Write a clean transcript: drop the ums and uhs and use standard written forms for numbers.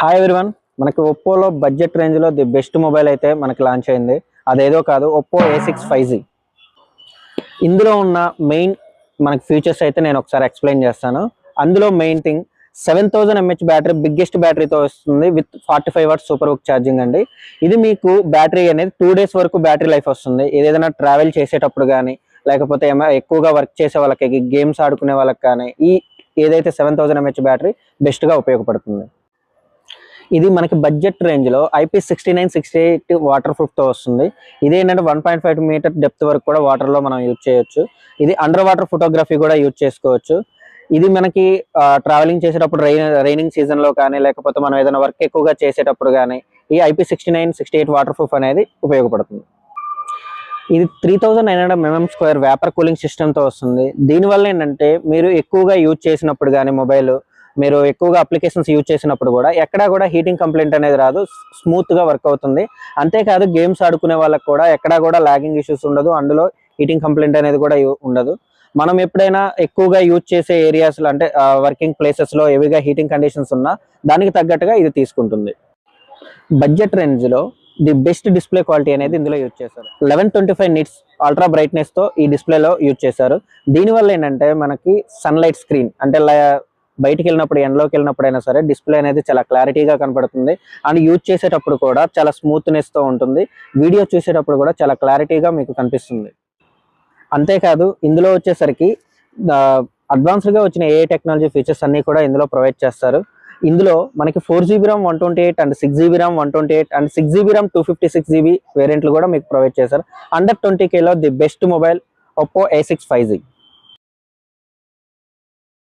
Hi everyone, మనకి ఒప్పోలో budget రేంజ్లో the best mobile అయితే మనకి లాంచ్ అయింది. అదేదో కాదు, ఒప్పో A6 5G. ఇందులో ఉన్న మెయిన్ మనకి ఫీచర్స్ అయితే నేను ఒకసారి ఎక్స్ప్లెయిన్ చేస్తాను. అందులో main thing 7000 mAh battery, biggest బ్యాటరీతో వస్తుంది with 45 watts super VOOC charging అండి. ఇది మీకు బ్యాటరీ అనేది 2 days వరకు బ్యాటరీ లైఫ్ వస్తుంది. ఏదైనా ట్రావెల్ చేసేటప్పుడు కానీ, లేకపోతే ఎక్కువగా వర్క్ చేసే వాళ్ళకి, గేమ్స్ ఆడుకునే వాళ్ళకి కానీ ఏదైతే 7000 mAh బ్యాటరీ బెస్ట్గా ఉపయోగపడుతుంది. ఇది మనకి బడ్జెట్ రేంజ్లో IP69 68 వాటర్ ప్రూఫ్తో వస్తుంది. ఇది ఏంటంటే 1.5 మీటర్ డెప్త్ వరకు కూడా వాటర్లో మనం యూజ్ చేయొచ్చు. ఇది అండర్ వాటర్ ఫోటోగ్రఫీ కూడా యూజ్ చేసుకోవచ్చు. ఇది మనకి ట్రావెలింగ్ చేసేటప్పుడు రైనింగ్ సీజన్లో కానీ, లేకపోతే మనం ఏదైనా వర్క్ ఎక్కువగా చేసేటప్పుడు కానీ ఈ IP69 68 వాటర్ ప్రూఫ్ అనేది ఉపయోగపడుతుంది. ఇది 3900 mm² వేపర్ కూలింగ్ సిస్టమ్తో వస్తుంది. దీనివల్ల ఏంటంటే మీరు ఎక్కువగా యూజ్ చేసినప్పుడు కానీ, మొబైల్ మీరు ఎక్కువగా అప్లికేషన్స్ యూజ్ చేసినప్పుడు కూడా ఎక్కడా కూడా హీటింగ్ కంప్లైంట్ అనేది రాదు, స్మూత్గా వర్క్ అవుతుంది. అంతేకాదు గేమ్స్ ఆడుకునే వాళ్ళకి కూడా ఎక్కడా కూడా లాగింగ్ ఇష్యూస్ ఉండదు, అందులో హీటింగ్ కంప్లైంట్ అనేది కూడా ఉండదు. మనం ఎప్పుడైనా ఎక్కువగా యూజ్ చేసే ఏరియాస్లో, అంటే వర్కింగ్ ప్లేసెస్లో హెవీగా హీటింగ్ కండిషన్స్ ఉన్నా దానికి తగ్గట్టుగా ఇది తీసుకుంటుంది. బడ్జెట్ రేంజ్లో ది బెస్ట్ డిస్ప్లే క్వాలిటీ అనేది ఇందులో యూజ్ చేశారు. 1125 నిట్స్ అల్ట్రా బ్రైట్నెస్తో ఈ డిస్ప్లేలో యూజ్ చేశారు. దీనివల్ల ఏంటంటే మనకి సన్లైట్ స్క్రీన్, అంటే బయటికి వెళ్ళినప్పుడు, ఎండలోకి వెళ్ళినప్పుడు అయినా సరే డిస్ప్లే అనేది చాలా క్లారిటీగా కనపడుతుంది. అండ్ యూజ్ చేసేటప్పుడు కూడా చాలా స్మూత్నెస్తో ఉంటుంది. వీడియో చూసేటప్పుడు కూడా చాలా క్లారిటీగా మీకు కనిపిస్తుంది. అంతేకాదు ఇందులో వచ్చేసరికి అడ్వాన్స్డ్గా వచ్చిన AI టెక్నాలజీ ఫీచర్స్ అన్నీ కూడా ఇందులో ప్రొవైడ్ చేస్తారు. ఇందులో మనకి 4GB RAM 128 and 6GB RAM 128 and 6GB RAM 256GB వేరియంట్లు కూడా మీకు ప్రొవైడ్ చేశారు. అండర్ 20Kలో the best mobile Oppo A6 5G.